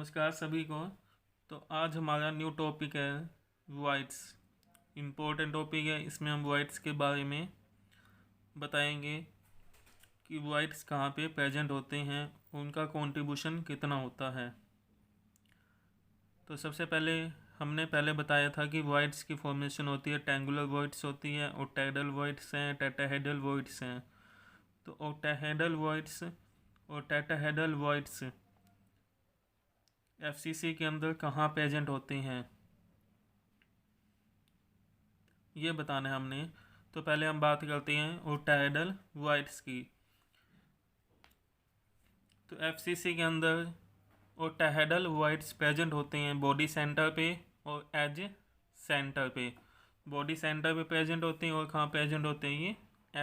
नमस्कार सभी को। तो आज हमारा न्यू टॉपिक है वॉइड्स। इम्पोर्टेंट टॉपिक है, इसमें हम वॉइड्स के बारे में बताएंगे कि वॉइड्स कहाँ पे प्रेजेंट होते हैं, उनका कंट्रीब्यूशन कितना होता है। तो सबसे पहले हमने बताया था कि वॉइड्स की फॉर्मेशन होती है, ट्रायंगुलर वॉइड्स होती है, ओक्टाहेड्रल वॉइड्स हैं, टेट्राहेड्रल वॉइड्स हैं। तो ओक्टाहेड्रल वॉइड्स और टेट्राहेड्रल वॉइड्स एफसीसी के अंदर कहाँ प्रेजेंट होते हैं ये बताना है हमने। तो पहले हम बात करते हैं ओक्टाहेड्रल वॉइड्स की। तो एफसीसी के अंदर ओक्टाहेड्रल वॉइड्स प्रेजेंट होते हैं बॉडी सेंटर पे और एज सेंटर पे। बॉडी सेंटर पे प्रेजेंट होते हैं और कहाँ प्रेजेंट होते हैं ये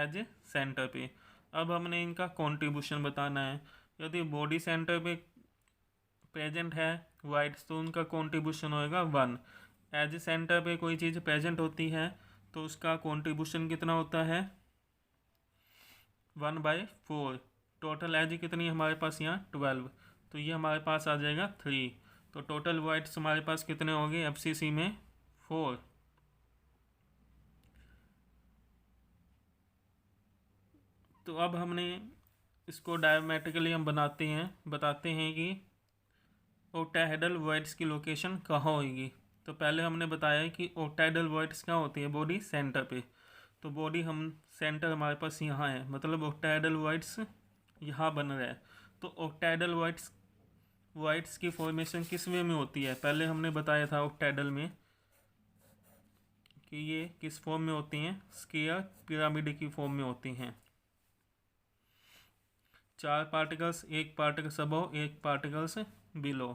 एज सेंटर पे। अब हमने इनका कंट्रीब्यूशन बताना है। यदि बॉडी सेंटर पे प्रेजेंट है वाइड्स तो उनका कंट्रीब्यूशन होएगा 1। एज सेंटर पे कोई चीज़ प्रेजेंट होती है तो उसका कंट्रीब्यूशन कितना होता है 1/4। टोटल एज कितनी हमारे पास यहाँ 12, तो ये हमारे पास आ जाएगा 3। तो टोटल वाइड्स हमारे पास कितने होंगे एफसीसी में 4। तो अब हमने इसको डायमेट्रिकली हम बताते हैं कि ओक्टाहेड्रल वॉइड्स की लोकेशन कहाँ होगी। तो पहले हमने बताया कि ओक्टाहेड्रल वॉइड्स कहाँ होती है बॉडी सेंटर पे। तो बॉडी हम सेंटर हमारे पास यहाँ है, मतलब ओक्टाहेड्रल वॉइड्स यहाँ बन रहा है। तो ओक्टाहेड्रल वॉइड्स की फॉर्मेशन किस वे में होती है, पहले हमने बताया था ऑक्टाहेड्रल में कि ये किस फॉर्म में होती हैं, स्क्वायर पिरामिड की फॉर्म में होती हैं। 4 पार्टिकल्स, एक पार्टिकल्स अबव, एक पार्टिकल्स बिलो।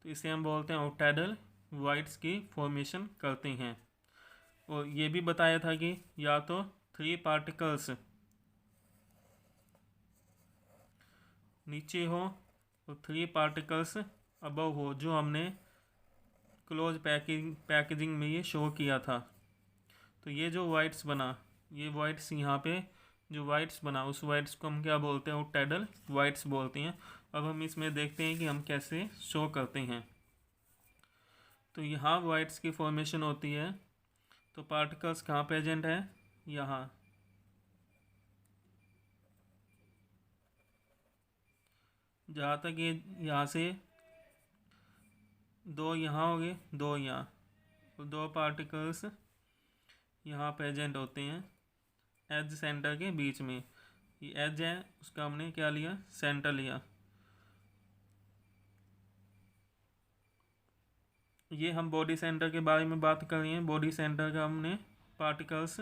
तो इसे हम बोलते हैं ऑक्टाहेड्रल वॉइड्स की फॉर्मेशन करते हैं। और ये भी बताया था कि या तो 3 पार्टिकल्स नीचे हो और 3 पार्टिकल्स अबव हो, जो हमने क्लोज पैकेजिंग में ये शो किया था। तो ये जो वाइड्स बना, ये वाइड्स यहाँ पे जो वाइड्स बना, उस वाइड्स को हम क्या बोलते हैं ऑक्टाहेड्रल वाइड्स बोलते हैं। अब हम इसमें देखते हैं कि हम कैसे शो करते हैं। तो यहाँ वाइड्स की फॉर्मेशन होती है, तो पार्टिकल्स कहाँ प्रेजेंट है, यहाँ। जहाँ तक ये यहाँ से 2 यहाँ हो गए, 2 यहाँ, और 2 पार्टिकल्स यहाँ प्रेजेंट होते हैं एज सेंटर के बीच में। ये एज है, उसका हमने क्या लिया, सेंटर लिया। ये हम बॉडी सेंटर के बारे में बात कर रहे हैं, बॉडी सेंटर का हमने पार्टिकल्स।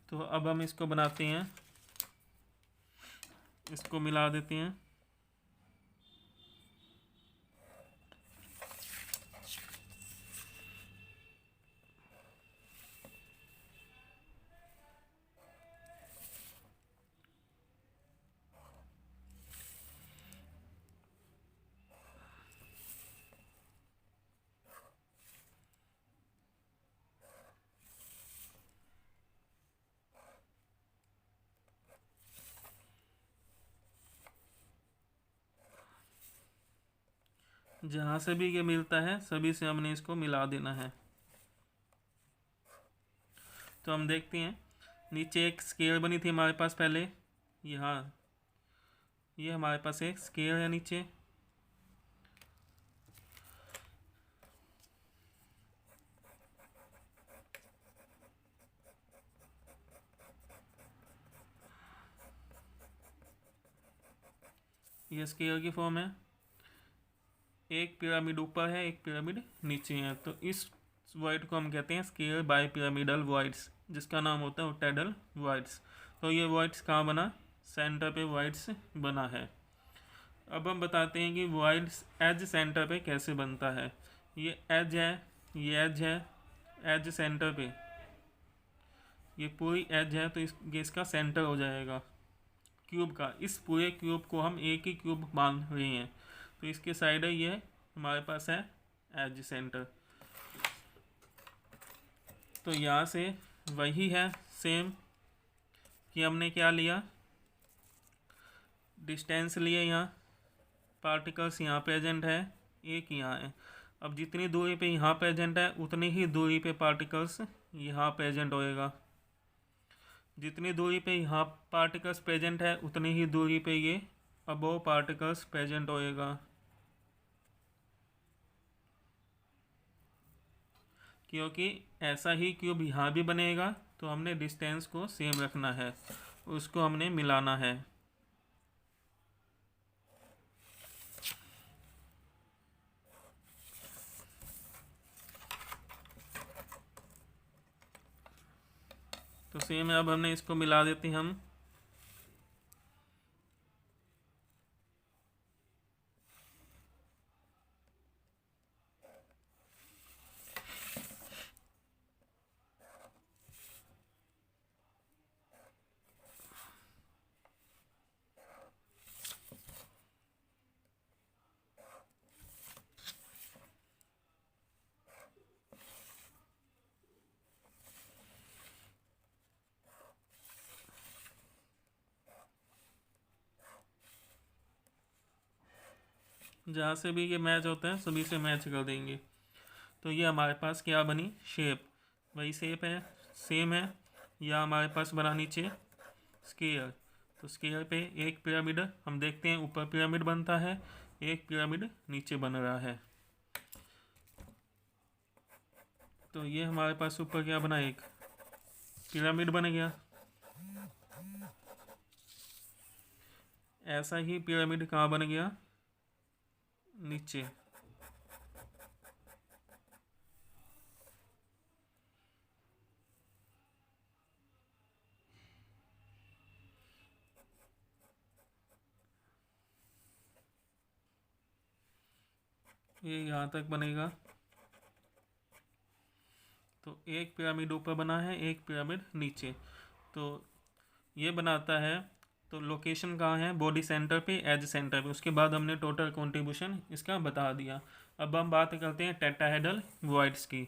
तो अब हम इसको बनाते हैं, इसको मिला देते हैं। जहाँ से भी ये मिलता है सभी से हमने इसको मिला देना है। तो हम देखते हैं, नीचे एक स्केयर बनी थी हमारे पास पहले, यहाँ ये हमारे पास एक स्केयर है नीचे। ये स्केयर की फॉर्म है, एक पिरामिड ऊपर है, एक पिरामिड नीचे है। तो इस वॉइड को हम कहते हैं स्केयर बाय पिरामिडल वॉइड्स, जिसका नाम होता है ऑक्टाहेड्रल वॉइड्स। तो ये वॉइड्स कहाँ बना, सेंटर पे वॉइड्स बना है। अब हम बताते हैं कि वॉइड्स एज सेंटर पे कैसे बनता है। ये एज है, ये एज है, एज सेंटर पे, ये पूरी एज है, तो ये इसका सेंटर हो जाएगा क्यूब का। इस पूरे क्यूब को हम एक ही क्यूब मान रहे हैं, तो इसके साइड है, ये हमारे पास है एज सेंटर। तो यहाँ से वही है सेम कि हमने क्या लिया, डिस्टेंस लिए यहाँ पार्टिकल्स यहाँ प्रेजेंट है, एक यहाँ है। अब जितनी दूरी पे यहाँ प्रेजेंट है उतनी ही दूरी पे पार्टिकल्स यहाँ प्रेजेंट होएगा। जितनी दूरी पे यहाँ पार्टिकल्स प्रेजेंट है उतनी ही दूरी पे ये अबोव पार्टिकल्स प्रेजेंट होएगा। क्योंकि ऐसा ही क्यूब यहाँ भी बनेगा, तो हमने डिस्टेंस को सेम रखना है, उसको हमने मिलाना है। तो सेम है, अब हमने इसको मिला देते हैं हम। जहाँ से भी ये मैच होता है सभी से मैच कर देंगे। तो ये हमारे पास क्या बनी, शेप। वही शेप है, सेम है। या हमारे पास बना नीचे स्केयर। तो स्केयर पे एक पिरामिड हम देखते हैं, ऊपर पिरामिड बनता है, एक पिरामिड नीचे बन रहा है। तो ये हमारे पास ऊपर क्या बना, एक पिरामिड बन गया। ऐसा ही पिरामिड कहाँ बन गया, नीचे। ये यहाँ तक बनेगा। तो एक पिरामिड ऊपर बना है, एक पिरामिड नीचे। तो ये बनाता है। तो लोकेशन कहाँ है, बॉडी सेंटर पे, एज सेंटर पे। उसके बाद हमने टोटल कंट्रीब्यूशन इसका बता दिया। अब हम बात करते हैं टेट्राहेड्रल वॉइड्स की।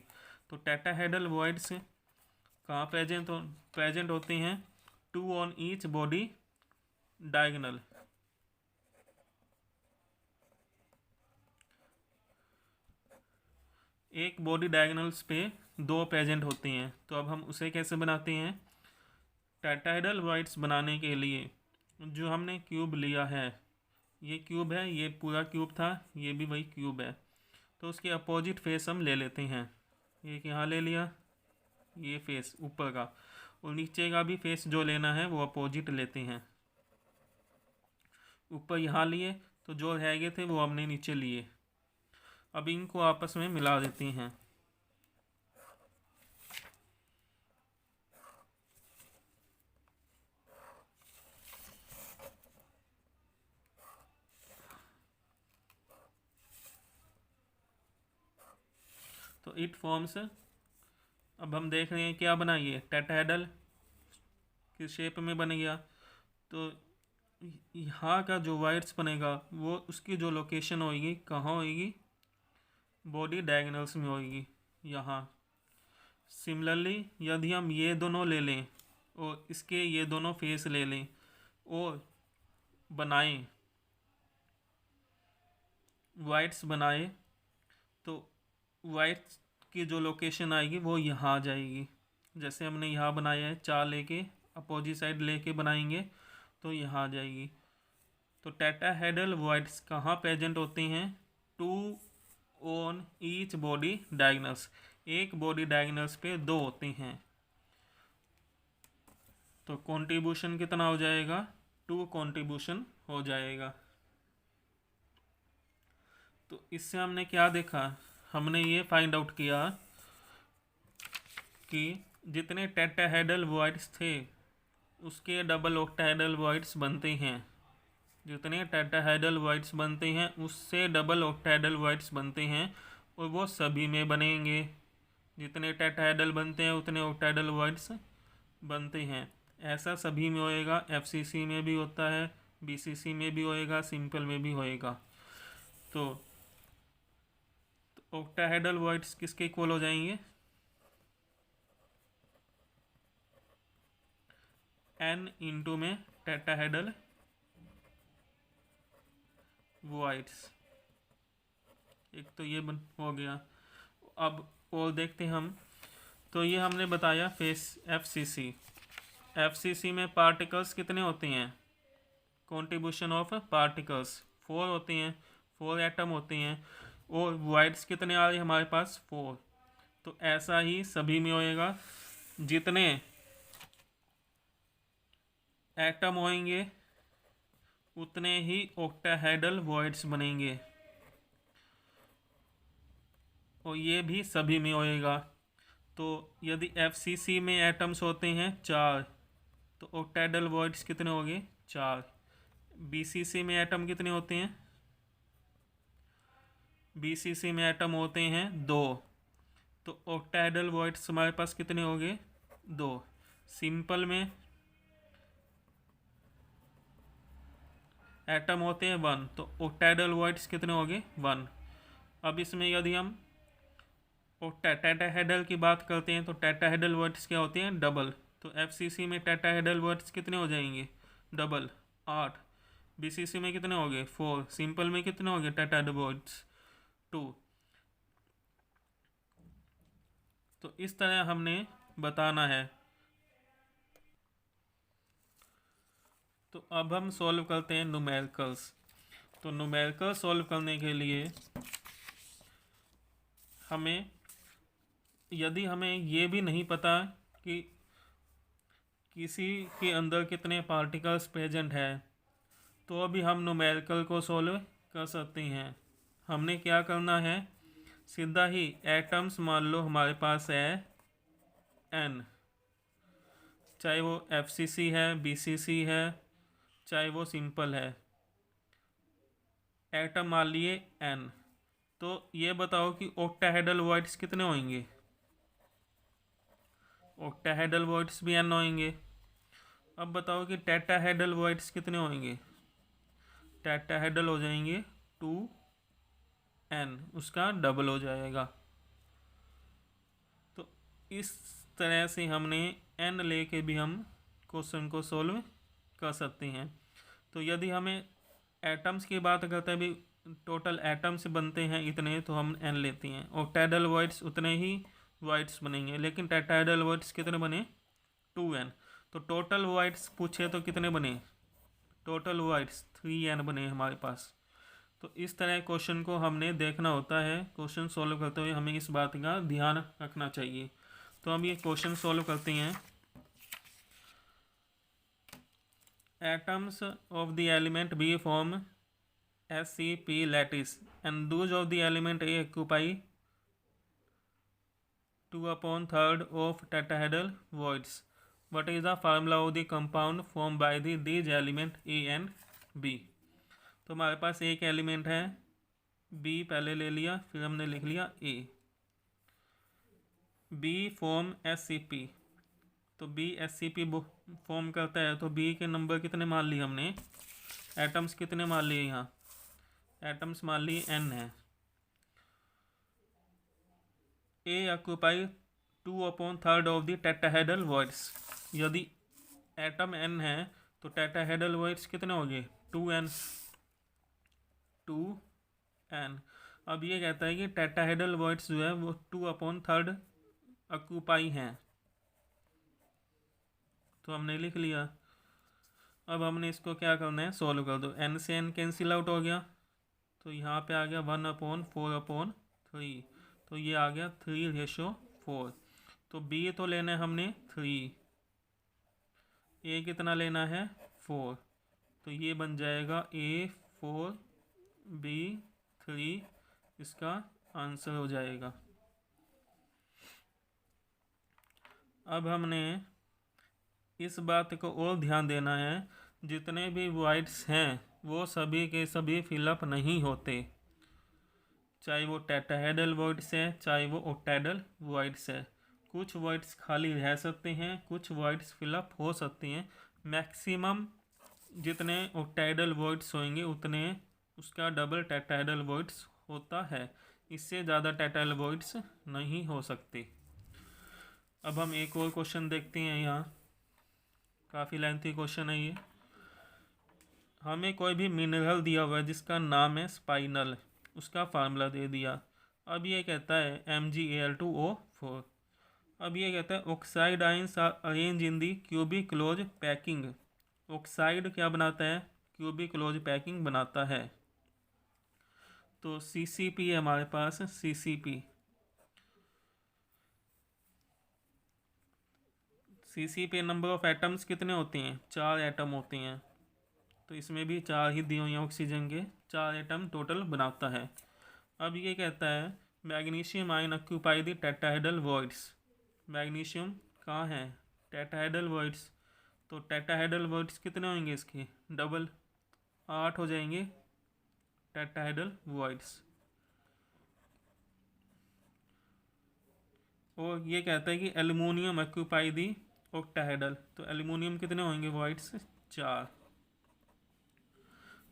तो टेट्राहेड्रल वॉइड्स कहाँ प्रेजेंट होते हैं, 2 ऑन ईच बॉडी डायगोनल। एक बॉडी डायगोनल्स पे 2 प्रेजेंट होते हैं। तो अब हम उसे कैसे बनाते हैं, टेट्राहेड्रल वॉइड्स बनाने के लिए जो हमने क्यूब लिया है, ये क्यूब है, ये पूरा क्यूब था, ये भी वही क्यूब है। तो उसके अपोजिट फेस हम ले लेते हैं। एक यहाँ ले लिया, ये फेस ऊपर का, और नीचे का भी फेस जो लेना है वो अपोजिट लेते हैं। ऊपर यहाँ लिए, तो जो रह गए थे वो हमने नीचे लिए। अब इनको आपस में मिला देते हैं। तो इट फॉर्म्स, अब हम देख रहे हैं क्या बना, ये टेट्राहेड्रल किस शेप में बन गया। तो यहाँ का जो वाइड्स बनेगा वो उसकी जो लोकेशन होगी कहाँ होगी, बॉडी डायगोनल्स में होगी, यहाँ। सिमिलरली यदि हम ये दोनों ले लें और इसके ये दोनों फेस ले लें और बनाएं, वाइड्स बनाए, तो वाइड्स की जो लोकेशन आएगी वो यहाँ आ जाएगी। जैसे हमने यहाँ बनाया है, 4 लेके अपोजिट साइड लेके बनाएंगे तो यहाँ आ जाएगी। तो टेट्राहेड्रल वॉइड्स कहाँ प्रेजेंट होते हैं, 2 ऑन ईच बॉडी डायगोनल्स। एक बॉडी डायगोनल्स पे 2 होते हैं। तो कंट्रीब्यूशन कितना हो जाएगा, 2 कंट्रीब्यूशन हो जाएगा। तो इससे हमने क्या देखा, हमने ये फाइंड आउट किया कि जितने टेट्राहेड्रल वॉइड्स थे उसके डबल ऑक्टाहेड्रल वॉइड्स बनते हैं। जितने टेट्राहेड्रल वॉइड्स बनते हैं उससे डबल ऑक्टाहेड्रल वॉइड्स बनते हैं, और वो सभी में बनेंगे। जितने टेट्राहेड्रल बनते हैं उतने ऑक्टाहेड्रल वॉइड्स बनते हैं। ऐसा सभी में होएगा, एफसीसी में भी होता है, बीसीसी में भी होएगा, सिंपल में भी होएगा। तो ऑक्टाहेड्रल वॉइड्स किसके इक्वल हो जाएंगे, n इंटू में टेट्राहेड्रल वॉइड्स। एक तो ये हो गया। अब और देखते हैं हम। तो ये हमने बताया फेस एफसीसी में पार्टिकल्स कितने होते हैं, कंट्रीब्यूशन ऑफ पार्टिकल्स 4 होते हैं, 4 एटम होते हैं। और वॉइड्स कितने आ रहे हैं हमारे पास 4। तो ऐसा ही सभी में होएगा, जितने एटम होंगे उतने ही ऑक्टाहेड्रल वॉइड्स बनेंगे, और ये भी सभी में होएगा। तो यदि एफसीसी में एटम्स होते हैं 4, तो ऑक्टाहेड्रल वॉइड्स कितने होंगे 4। बीसीसी में एटम कितने होते हैं, बीसीसी में एटम होते हैं 2, तो ऑक्टाहेड्रल वॉइड्स हमारे पास कितने होंगे 2। सिंपल में एटम होते हैं 1, तो ऑक्टाहेड्रल वॉइड्स कितने होंगे 1। अब इसमें यदि हम टेट्राहेड्रल की बात करते हैं तो टेट्राहेड्रल वॉइड्स क्या होते हैं डबल। तो एफसीसी में टेट्राहेड्रल वॉइड्स कितने हो जाएंगे डबल 8। बीसीसी में कितने हो गए 4। सिंपल में कितने हो गए टेट्राहेड्रल वॉइड्स 2। तो इस तरह हमने बताना है। तो अब हम सॉल्व करते हैं न्यूमेरिकल्स। तो न्यूमेरिकल सॉल्व करने के लिए हमें, यदि हमें ये भी नहीं पता कि किसी के अंदर कितने पार्टिकल्स प्रेजेंट है, तो अभी हम न्यूमेरिकल को सॉल्व कर सकते हैं। हमने क्या करना है, सीधा ही एटम्स मान लो हमारे पास है n, चाहे वो एफसीसी है, बीसीसी है, चाहे वो सिंपल है, एटम मान लिए n। तो ये बताओ कि ऑक्टाहेड्रल वॉइड्स कितने होंगे, ऑक्टाहेड्रल वॉइड्स भी n होंगे। अब बताओ कि टेट्राहेड्रल वॉइड्स कितने होंगे, टेट्राहेड्रल हो जाएंगे 2n, उसका डबल हो जाएगा। तो इस तरह से हमने n लेके भी हम क्वेश्चन को सॉल्व कर सकते हैं। तो यदि हमें एटम्स की बात करते हैं, भी टोटल एटम्स बनते हैं इतने, तो हम n लेते हैं। ऑक्टाहेड्रल वॉइड्स उतने ही वॉइड्स बनेंगे, लेकिन टेट्राहेड्रल वॉइड्स कितने बने 2n। तो टोटल वॉइड्स पूछे तो कितने बने, टोटल वॉइड्स 3n बने हमारे पास। तो इस तरह क्वेश्चन को हमने देखना होता है। क्वेश्चन सॉल्व करते हुए हमें इस बात का ध्यान रखना चाहिए। तो हम ये क्वेश्चन सॉल्व करते हैं। Atoms of the element B form SCP lattice and those of the element A occupy 2/3 of tetrahedral voids. What is the formula of the compound formed by these element A and B? तो हमारे पास एक element है B, पहले ले लिया, फिर हमने लिख लिया A। B फॉर्म SCP, तो B SCP फॉर्म करता है, तो B के नंबर कितने मान लिए हमने, एटम्स कितने मान लिए, यहाँ एटम्स मान लिए n है। A occupy 2/3 of the tetrahedral voids. यदि एटम n है तो टेट्राहेड्रल वॉइड्स कितने हो गए 2n। अब ये कहता है कि टेट्राहेड्रल वॉइड्स जो है वो 2/3 ऑक्यूपाई हैं, तो हमने लिख लिया। अब हमने इसको क्या करना है, सॉल्व कर दो। n से n कैंसिल आउट हो गया, तो यहाँ पे आ गया 1/4/3, तो ये आ गया 3:4। तो b तो लेना है हमने 3, a कितना लेना है 4, तो ये बन जाएगा a 4 b 3, इसका आंसर हो जाएगा। अब हमने इस बात को और ध्यान देना है, जितने भी वॉइड्स हैं वो सभी के सभी फिलअप नहीं होते, चाहे वो टेट्राहेड्रल वॉइड्स है, चाहे वो ऑक्टाहेड्रल वॉइड्स है। कुछ वॉइड्स खाली रह सकते हैं, कुछ वॉइड्स फिलअप हो सकते हैं। मैक्सिमम जितने ऑक्टाहेड्रल वॉइड्स होंगे उतने उसका डबल टेट्राहेड्रल वॉइड्स होता है, इससे ज़्यादा टेट्राहेड्रल वॉइड्स नहीं हो सकते। अब हम एक और क्वेश्चन देखते हैं, यहाँ काफ़ी लेंथी क्वेश्चन है ये। हमें कोई भी मिनरल दिया हुआ है जिसका नाम है स्पाइनल, उसका फार्मूला दे दिया। अब ये कहता है MgAl2O4। अब ये कहता है oxide ions are arrange in the cubic close packing. Oxide क्या बनाता है? क्यूबिक क्लोज पैकिंग बनाता है। तो CCP है हमारे पास, CCP नंबर ऑफ एटम्स कितने होते हैं? 4 एटम होते हैं। तो इसमें भी 4 ही दिए हुए हैं, ऑक्सीजन के 4 एटम टोटल बनाता है। अब ये कहता है magnesium ion occupy the tetrahedral voids. Magnesium कहाँ है? Tetrahedral voids. तो टेट्राहेड्रल वॉइड्स कितने होंगे इसके? डबल, 8 हो जाएंगे टेट्राहेड्रल वॉइड्स। और ये कहता है कि एल्युमिनियम ऑक्यूपाई दी ऑक्टाहेड्रल। तो एल्युमिनियम कितने होंगे वॉइड्स? 4।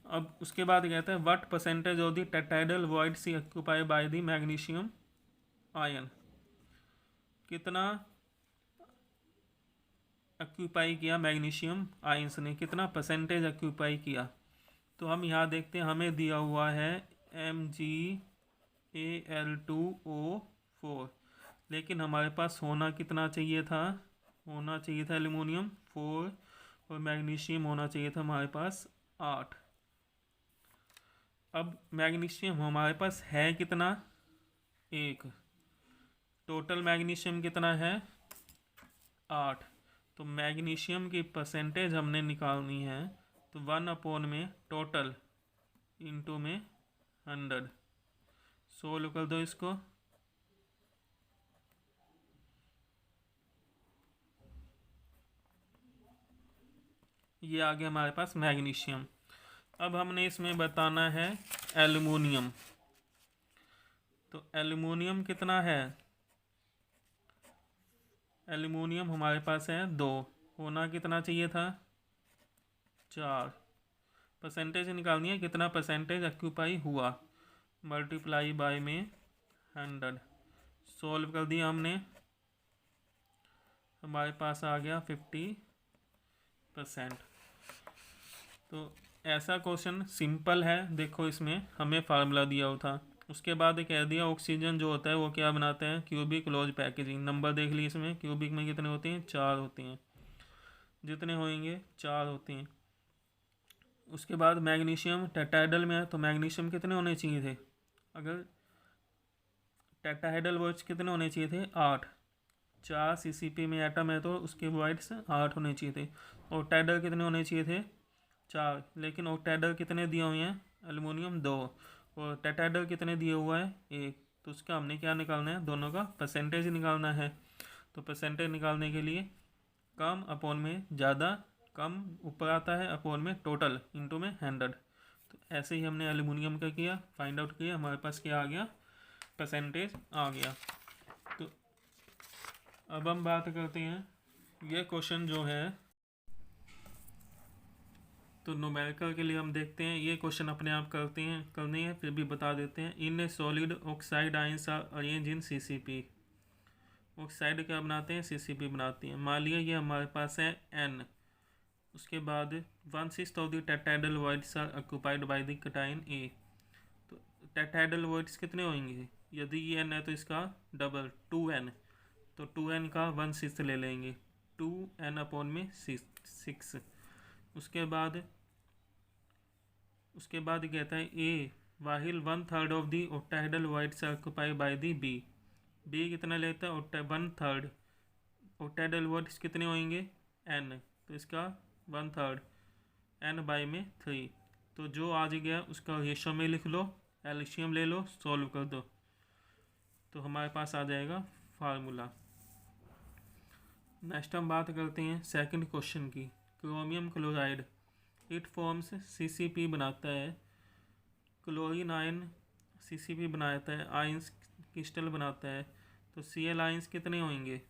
अब उसके बाद कहता है what percentage of the tetrahedral voids occupy by the magnesium ion. कितना ऑक्यूपाई किया मैग्नीशियम आयंस ने, कितना परसेंटेज ऑक्यूपाई किया? तो हम यहाँ देखते हैं, हमें दिया हुआ है MgAl2O4, लेकिन हमारे पास होना कितना चाहिए था? होना चाहिए था एल्युमिनियम 4 और मैग्नीशियम होना चाहिए था हमारे पास 8। अब मैग्नीशियम हमारे पास है कितना? 1। टोटल मैग्नीशियम कितना है? 8। तो मैग्नीशियम की परसेंटेज हमने निकालनी है। तो 1 में टोटल इंटू में 100। सोल्व कर दो इसको। ये आ गया हमारे पास मैग्नीशियम। अब हमने इसमें बताना है एल्युमिनियम। तो एल्युमिनियम कितना है? एल्युमिनियम हमारे पास है 2। होना कितना चाहिए था? 4। परसेंटेज निकालनी है, कितना परसेंटेज ऑक्यूपाई हुआ, मल्टीप्लाई बाय में 100। सोल्व कर दिया हमने, हमारे पास आ गया 50%। तो ऐसा क्वेश्चन सिंपल है। देखो इसमें हमें फार्मूला दिया हुआ था, उसके बाद कह दिया ऑक्सीजन जो होता है वो क्या बनाते हैं? Cubic close packaging. नंबर देख ली इसमें, क्यूबिक में कितने होते हैं? 4 होते हैं। जितने होंगे 4 होते हैं। उसके बाद मैग्नीशियम टेट्राहेड्रल में है, तो मैग्नीशियम कितने होने चाहिए थे? अगर टेट्राहेड्रल वॉइड्स कितने होने चाहिए थे? 8। 4 CCP में एटम है तो उसके वॉइड्स 8 होने चाहिए थे। ऑक्टाहेड्रल कितने होने चाहिए थे? 4। लेकिन ऑक्टाहेड्रल कितने दिए हुए हैं? एल्युमिनियम 2 और टेट्राहेड्रल कितने दिए हुआ है? 1। तो उसका हमने क्या निकालना है? दोनों का परसेंटेज निकालना है। तो परसेंटेज निकालने के लिए कम अपॉन में ज़्यादा, कम ऊपर आता है, अपॉन में टोटल इंटू में 100। तो ऐसे ही हमने एल्युमिनियम का किया, फाइंड आउट किया, हमारे पास क्या आ गया? परसेंटेज आ गया। तो अब हम बात करते हैं, ये क्वेश्चन जो है तो न्यूमेरिकल के लिए हम देखते हैं, ये क्वेश्चन अपने आप करने हैं फिर भी बता देते हैं। In a solid oxide ions are arrange in CCP। Oxide क्या बनाते हैं? CCP बनाती हैं। मान लिया ये हमारे पास है N। उसके बाद 1/6 of the tetrahedral voids are occupied by the cation A। तो टेट्राहेड्रल वॉइड्स कितने होंगे? यदि ये N है तो इसका डबल 2N। तो 2N का 1/6 ले लेंगे, 2N अपॉन में 6। उसके बाद कहता है A वाहिल 1/3 of the octahedral voids occupy by the B कितना लेता है? 1/3। ऑक्टाहेड्रल वॉइड्स कितने होंगे? N। तो इसका 1/3 N बाई में 3। तो जो आज गया उसका रेशो में लिख लो, एलसीएम ले लो, सॉल्व कर दो, तो हमारे पास आ जाएगा फार्मूला। नेक्स्ट हम बात करते हैं सेकंड क्वेश्चन की। Chromium chloride it forms CCP बनाता है, क्लोरीन आयन CCP बनाता है, आयंस क्रिस्टल बनाता है। तो Cl आयंस कितने होंगे?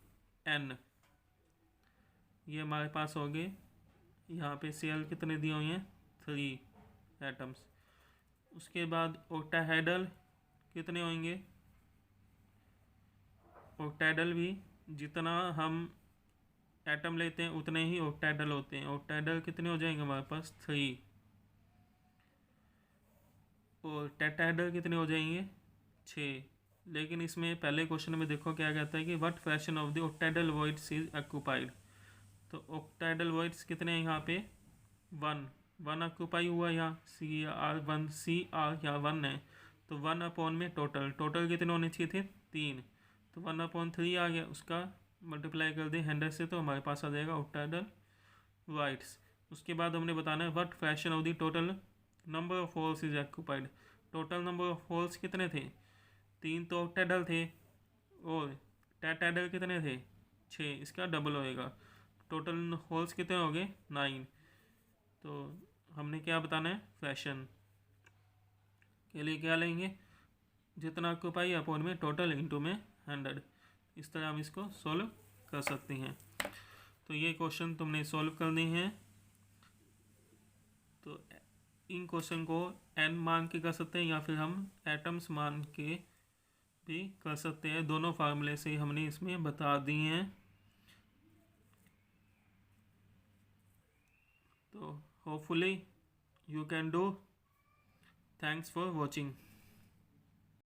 N। ये हमारे पास हो गए। यहाँ पे Cl कितने दिए हुए हैं? 3 एटम्स। उसके बाद ऑक्टाहेड्रल कितने होंगे? ऑक्टाहेड्रल भी जितना हम एटम लेते हैं उतने ही ऑक्टाहेड्रल होते हैं। ऑक्टाहेड्रल कितने हो जाएंगे हमारे पास? 3। और टेट्राहेड्रल कितने हो जाएंगे? 6। लेकिन इसमें पहले क्वेश्चन में देखो क्या कहता है कि what fraction of the octahedral voids is occupied. तो ऑक्टाहेड्रल वॉइड्स कितने हैं यहाँ पे? 1 ऑक्यूपाई हुआ यहाँ, CR यहाँ 1 है, तो 1 में टोटल कितने होने चाहिए थे? 3। तो 1/3 आ गया, उसका मल्टीप्लाई कर दे 100 से तो हमारे पास आ जाएगा ऑक्टाहेड्रल वॉइड्स। उसके बाद हमने बताना है what fraction of the total number of holes is occupied. Total number of holes कितने थे? 3 तो ऑक्टाहेड्रल थे, और टेट्राहेड्रल कितने थे? 6। इसका डबल होएगा। टोटल होल्स कितने हो गए? 9। तो हमने क्या बताना है? फ्रैक्शन के लिए क्या लेंगे? जितना ऑक्यूपाई अपॉन में टोटल इंटू में 100। इस तरह हम इसको सॉल्व कर सकते हैं। तो ये क्वेश्चन तुमने सॉल्व करने हैं। तो इन क्वेश्चन को n मान के कर सकते हैं या फिर हम एटम्स मान के भी कर सकते हैं। दोनों फार्मूले से हमने इसमें बता दिए हैं। तो hopefully you can do. Thanks for watching.